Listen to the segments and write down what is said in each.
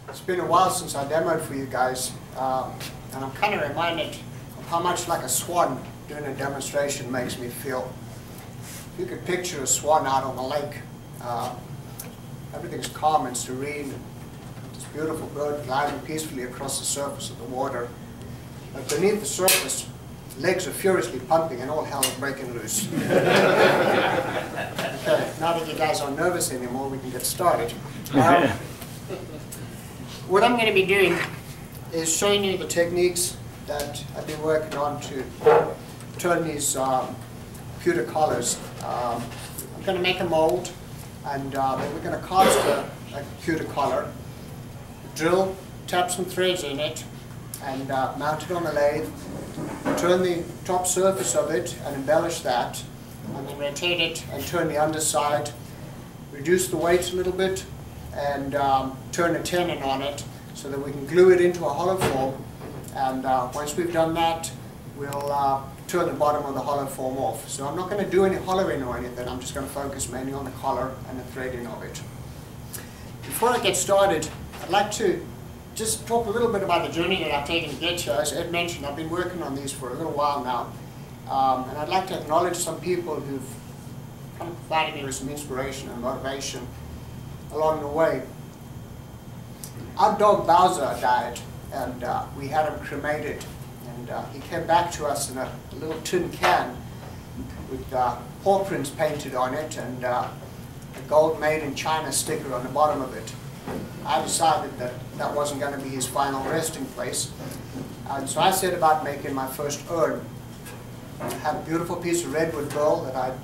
It's been a while since I demoed for you guys, and I'm kind of reminded of how much like a swan doing a demonstration makes me feel. If you could picture a swan out on the lake, everything's calm and serene. This beautiful bird gliding peacefully across the surface of the water. But beneath the surface, legs are furiously pumping and all hell is breaking loose. Okay, now that you guys aren't nervous anymore, we can get started. What I'm going to be doing is showing you the techniques that I've been working on to turn these pewter collars. I'm going to make a mold, and then we're going to cast a pewter collar, drill, tap some threads in it, and mount it on the lathe, turn the top surface of it and embellish that, and then rotate it and turn the underside, reduce the weight a little bit, and turn a tenon on it so that we can glue it into a hollow form. And once we've done that, we'll turn the bottom of the hollow form off. So I'm not going to do any hollowing or anything. I'm just going to focus mainly on the collar and the threading of it. Before I get started, I'd like to just talk a little bit about the journey that I've taken to get here. As Ed mentioned, I've been working on these for a little while now. And I'd like to acknowledge some people who've kind of provided me with some inspiration and motivation along the way. Our dog Bowser died, and we had him cremated. And he came back to us in a little tin can with paw prints painted on it and a gold made in China sticker on the bottom of it. I decided that that wasn't going to be his final resting place. And so I set about making my first urn. I had a beautiful piece of redwood burl that I'd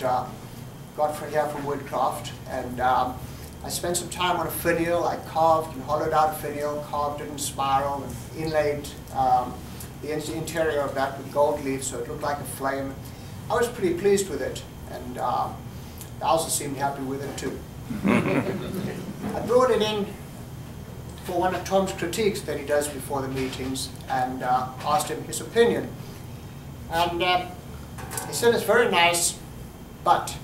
got from here from Woodcraft, and I spent some time on a finial. I carved and hollowed out a finial, carved it in spiral, and inlaid the interior of that with gold leaf so it looked like a flame. I was pretty pleased with it, and Bowser seemed happy with it too. I brought it in for one of Tom's critiques that he does before the meetings, and asked him his opinion. And he said it's very nice, but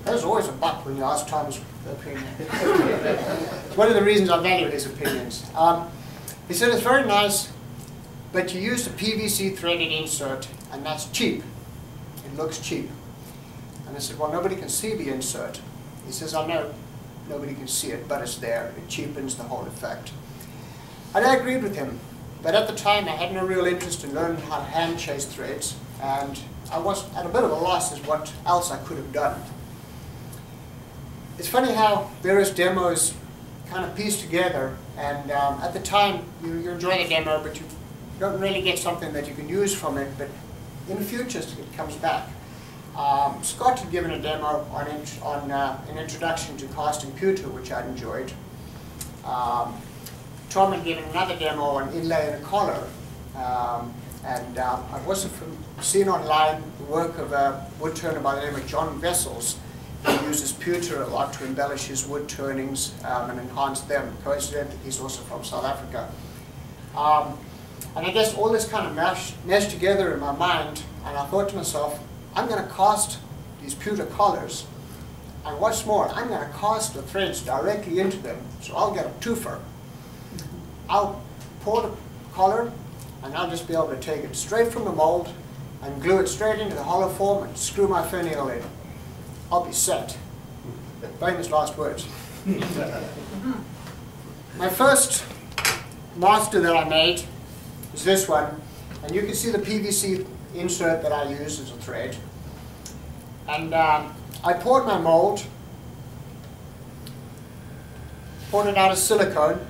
there's always a but when you ask Tom's opinion. It's one of the reasons I value his opinions. He said it's very nice, but you used a PVC threaded insert, and that's cheap. It looks cheap. And I said, well, nobody can see the insert. He says, I know nobody can see it, but it's there. It cheapens the whole effect. And I agreed with him. But at the time, I had no real interest in learning how to hand chase threads, and I was at a bit of a loss as what else I could have done. It's funny how various demos kind of piece together, and at the time, you enjoy the demo, but you don't really get something that you can use from it, but in the future, it comes back. Scott had given a demo on an introduction to casting pewter, which I'd enjoyed. Tom had given another demo on inlay and a collar, and I've also seen online the work of a woodturner by the name of John Vessels, who uses pewter a lot to embellish his wood turnings and enhance them. Coincidentally, he's also from South Africa. And I guess all this kind of meshed together in my mind, and I thought to myself, I'm going to cast these pewter collars, and what's more, I'm going to cast the threads directly into them, so I'll get a twofer. I'll pour the collar, and I'll just be able to take it straight from the mold and glue it straight into the hollow form and screw my finial in. I'll be set. Famous last words. My first master that I made is this one, and you can see the PVC insert that I use as a thread. And I poured my mold, poured it out of silicone,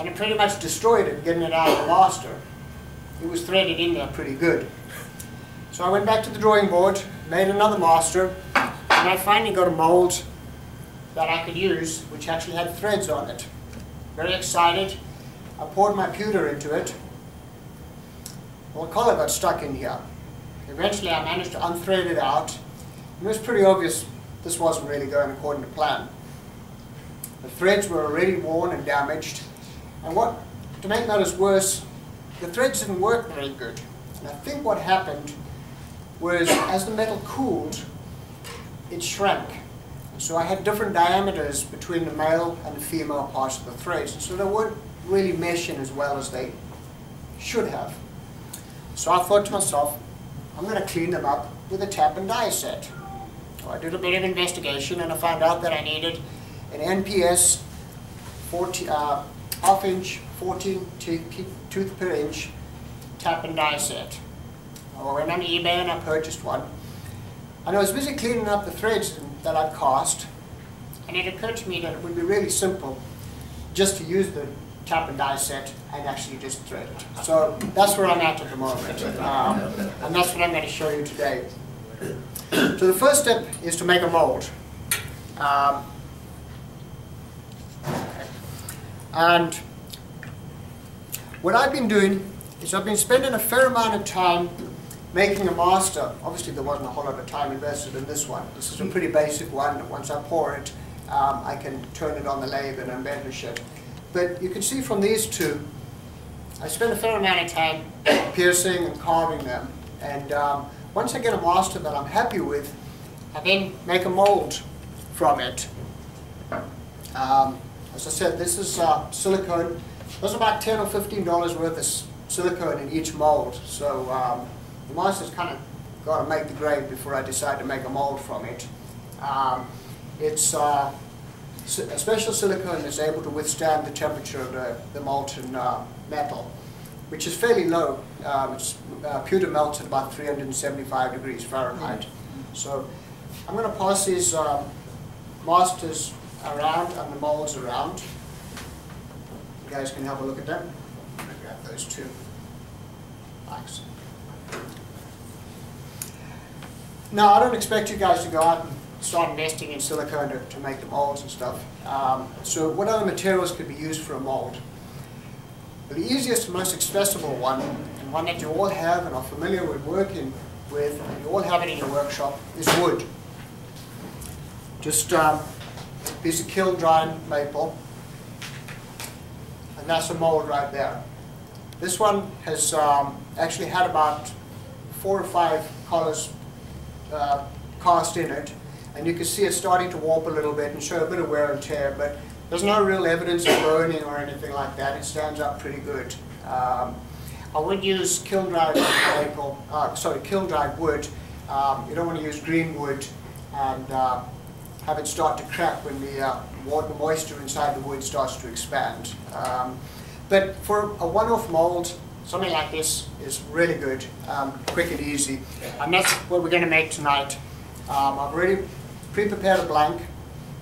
and it pretty much destroyed it getting it out of the master. It was threaded in there pretty good. So I went back to the drawing board, made another master, and I finally got a mold that I could use, which actually had threads on it. Very excited. I poured my pewter into it. Well, the collar got stuck in here. Eventually I managed to unthread it out. It was pretty obvious this wasn't really going according to plan. The threads were already worn and damaged. And to make matters worse, the threads didn't work very good. And I think what happened was, as the metal cooled, it shrank. So I had different diameters between the male and the female parts of the threads, and so they weren't really meshing as well as they should have. So I thought to myself, I'm going to clean them up with a tap and die set. So I did a bit of investigation and I found out that I needed an NPS 40, half inch, 14 tooth per inch tap and die set. I went on eBay and I purchased one. And I was busy cleaning up the threads that I'd cast, and it occurred to me that it would be really simple just to use the tap and die set and actually just thread it. So that's where I'm at the moment, and that's what I'm going to show you today. So the first step is to make a mold. And what I've been doing is I've been spending a fair amount of time making a master. Obviously there wasn't a whole lot of time invested in this one. This is a pretty basic one. Once I pour it, I can turn it on the lathe and embellish it. But you can see from these two, I spent a fair amount of time piercing and carving them. And once I get a master that I'm happy with, I then make a mold from it. As I said, this is silicone. There's about $10 or $15 worth of silicone in each mold. So the master's kind of got to make the grade before I decide to make a mold from it. It's a special silicone that's able to withstand the temperature of the molten metal, which is fairly low. Pewter melts at about 375 degrees Fahrenheit. So I'm going to pass these masters around and the molds around. You guys can have a look at them. I'm going to grab those two. Thanks. Now, I don't expect you guys to go out and start investing in silicone to make the molds and stuff. So what other materials could be used for a mold? But the easiest and most accessible one, and one that you all have and are familiar with working with, and you all have it in your workshop, is wood. Just a piece of kiln-dried maple, and that's a mold right there. This one has actually had about 4 or 5 colors cast in it, and you can see it's starting to warp a little bit and show a bit of wear and tear, but there's no real evidence of burning or anything like that. It stands up pretty good. I would use kiln-dried maple, kiln-dried wood. You don't want to use green wood and have it start to crack when the moisture inside the wood starts to expand. But for a one-off mold, something like this is really good, quick and easy. And that's what we're going to make tonight. I've already pre-prepared a blank.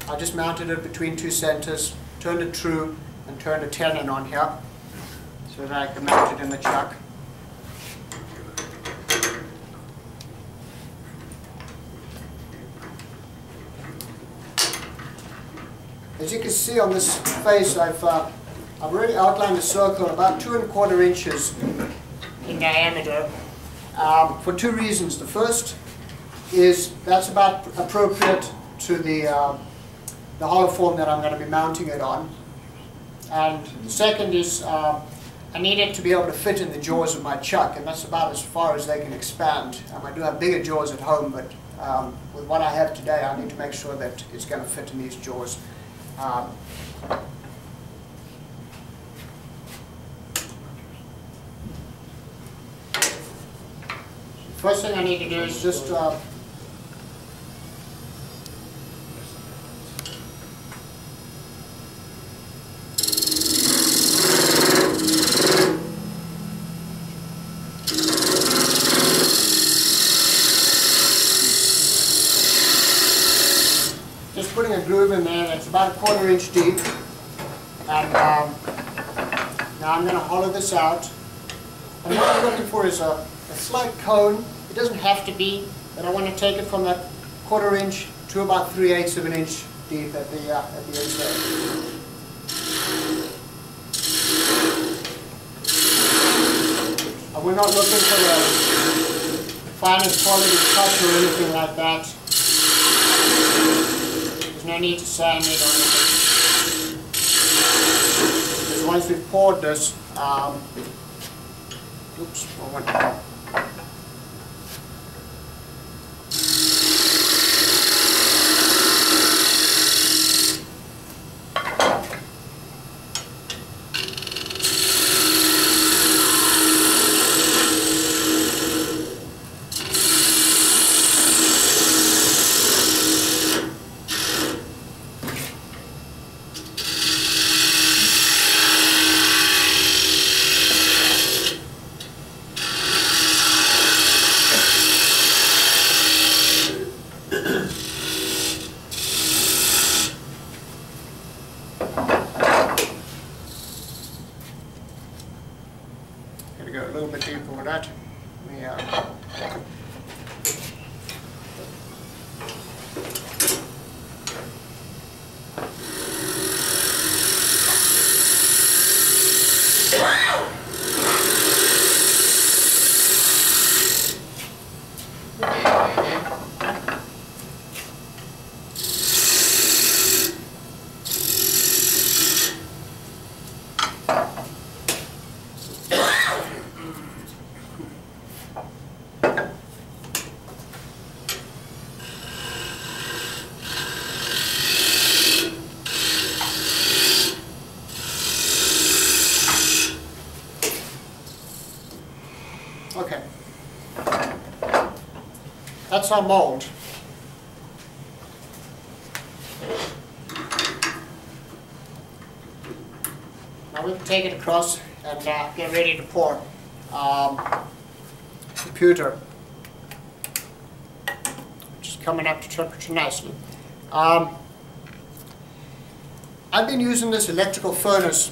I just mounted it between 2 centers, turned it true, and turned a tenon on here so that I can mount it in the chuck. As you can see on this face, I've already outlined a circle about 2 1/4 inches in diameter for 2 reasons. The first is that's about appropriate to the hollow form that I'm going to be mounting it on. And the second is I need it to be able to fit in the jaws of my chuck, and that's about as far as they can expand. I do have bigger jaws at home, but with what I have today, I need to make sure that it's going to fit in these jaws. First thing I need to do is just putting a groove in there that's about 1/4 inch deep, and now I'm going to hollow this out. And what I'm looking for is a slight cone. It doesn't have to be, but I want to take it from that 1/4 inch to about 3/8 of an inch deep at the inside. And we're not looking for the finest quality cut or anything like that. There's no need to sand it or anything. Because once we've poured this, oops, that. Yeah. Okay, that's our mold. Now we can take it across and get ready to pour the pewter, which is coming up to temperature nicely. I've been using this electrical furnace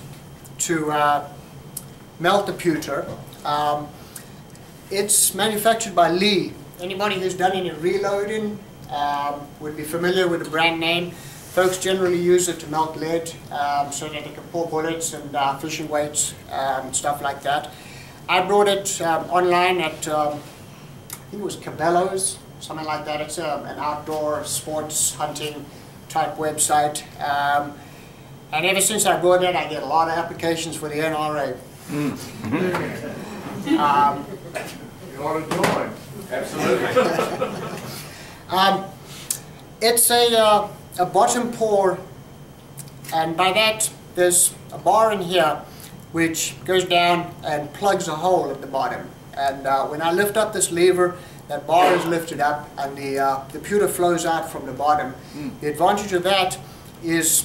to melt the pewter. It's manufactured by Lee. Anybody who's done any reloading would be familiar with the brand name. Folks generally use it to melt lead so that they can pour bullets and fishing weights and stuff like that. I bought it online at, I think it was Cabela's, something like that. It's an outdoor sports hunting type website. And ever since I bought it, I get a lot of applications for the NRA. You ought to join. Absolutely. It's a bottom pour, and by that there's a bar in here which goes down and plugs a hole at the bottom. And when I lift up this lever, that bar is lifted up and the pewter flows out from the bottom. The advantage of that is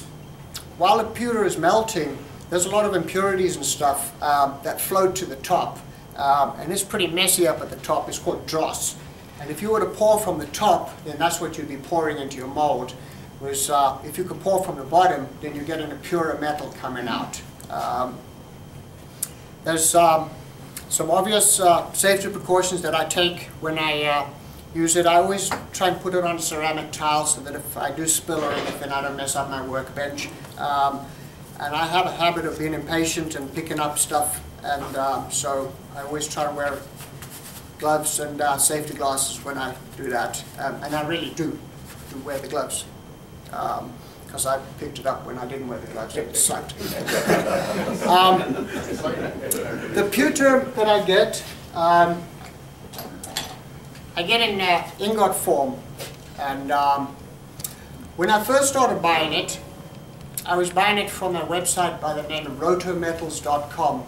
while the pewter is melting, there's a lot of impurities and stuff that float to the top. And it's pretty messy up at the top. It's called dross. And if you were to pour from the top, then that's what you'd be pouring into your mold. Whereas if you could pour from the bottom, then you're getting a purer metal coming out. There's some obvious safety precautions that I take when I use it. I always try and put it on ceramic tile so that if I do spill or anything, I don't mess up my workbench. And I have a habit of being impatient and picking up stuff, and so I always try to wear gloves and safety glasses when I do that. And I really do wear the gloves, because I picked it up when I didn't wear the gloves. It sucked. The pewter that I get in ingot form, and when I first started buying it, I was buying it from a website by the name of rotometals.com,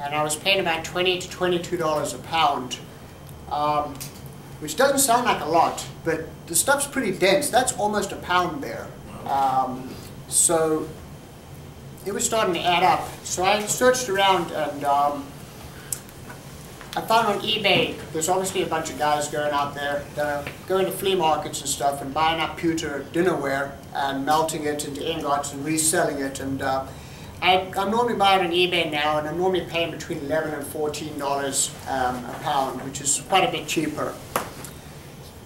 and I was paying about $20 to $22 a pound, which doesn't sound like a lot, but the stuff's pretty dense. That's almost a pound there. So it was starting to add up. So I searched around, and I found on eBay, there's obviously a bunch of guys going out there that are going to flea markets and stuff and buying up pewter dinnerware and melting it into ingots and reselling it. And I normally buy it on eBay now, and I'm normally paying between $11 and $14 a pound, which is quite a bit cheaper.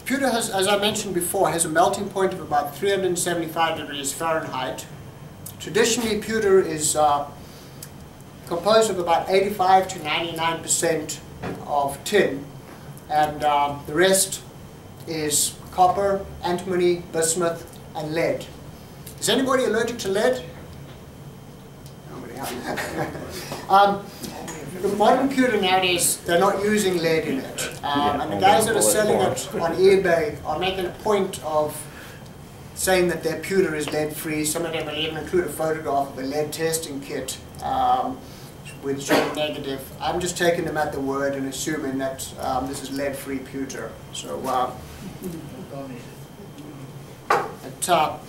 Pewter, has, as I mentioned before, has a melting point of about 375 degrees Fahrenheit. Traditionally, pewter is composed of about 85 to 99% of tin, and the rest is copper, antimony, bismuth, and lead. Is anybody allergic to lead? Nobody. The modern pewter nowadays, they're not using lead in it, and the guys that are selling it on eBay are making a point of saying that their pewter is lead-free. Some of them will even include a photograph of a lead testing kit with showing negative. I'm just taking them at the word and assuming that this is lead-free pewter. So let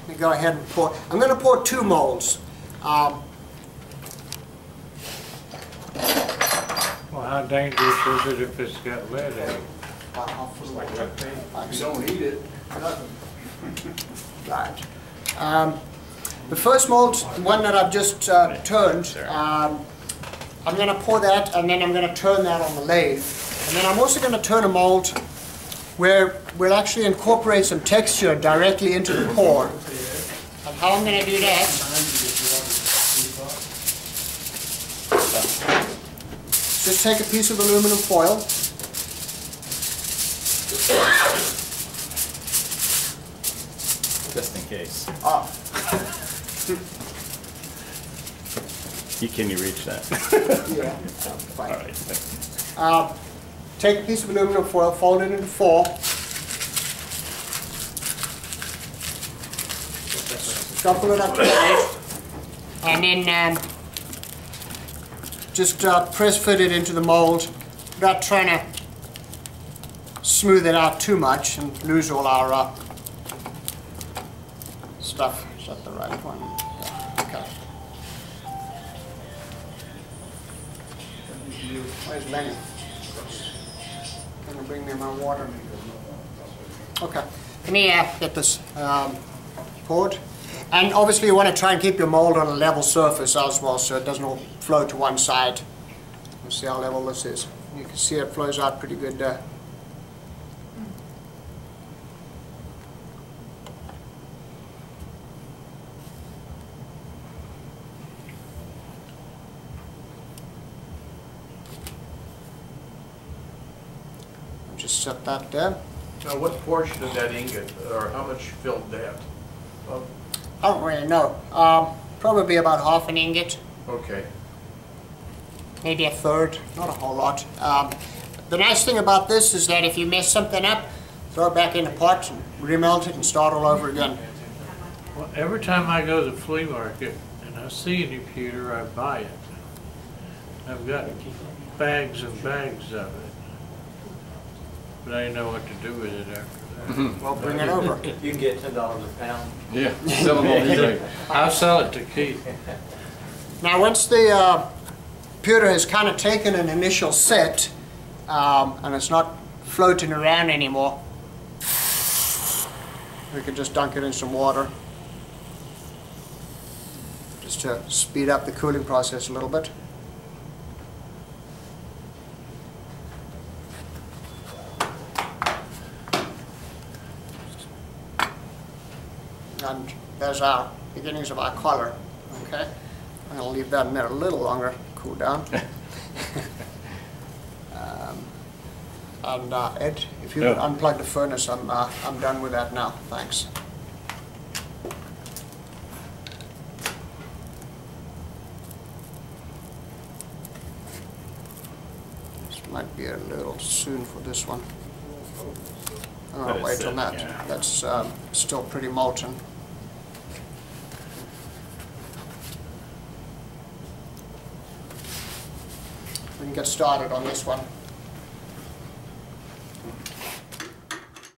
me go ahead and pour. I'm going to pour 2 molds. Well, how dangerous is it if it's got lead in it? You don't eat it, nothing. Right. The first mold, the one that I've just turned, I'm going to pour that, and then I'm going to turn that on the lathe. And then I'm also going to turn a mold where we'll actually incorporate some texture directly into the pour. And how I'm going to do that, just take a piece of aluminum foil, Just in case. Can you reach that? yeah, fine. All right. Take a piece of aluminum foil, fold it into four, shuffle it up to the edge, and then just press fit it into the mold without trying to smooth it out too much and lose all our stuff. Is that the right one? Yeah. Okay. Where's Lenny? Can you bring me my water? Okay. Let me get this poured. And obviously you want to try and keep your mold on a level surface as well, so it doesn't all flow to one side. We'll see how level this is. You can see it flows out pretty good there. Just set that there. Now, what portion of that ingot, or how much filled that? I don't really know. Probably about half an ingot, Okay. maybe a third, not a whole lot. The nice thing about this is that if you mess something up, throw it back in the pot and remelt it and start all over again. Well, every time I go to the flea market and I see any pewter, I buy it. I've got bags and bags of it. But I didn't know what to do with it after that. Well, bring it over. You can get $10 a pound. Yeah. Sell them on eBay. I'll sell it to Keith. Now once the pewter has kind of taken an initial set and it's not floating around anymore, we can just dunk it in some water just to speed up the cooling process a little bit. And there's our beginnings of our color. Okay, I'm going to leave that in there a little longer, cool down. And Ed, if you could unplug the furnace, I'm done with that now. Thanks. This might be a little soon for this one. I'm going to wait on that. Yeah. That's still pretty molten. We can get started on this one.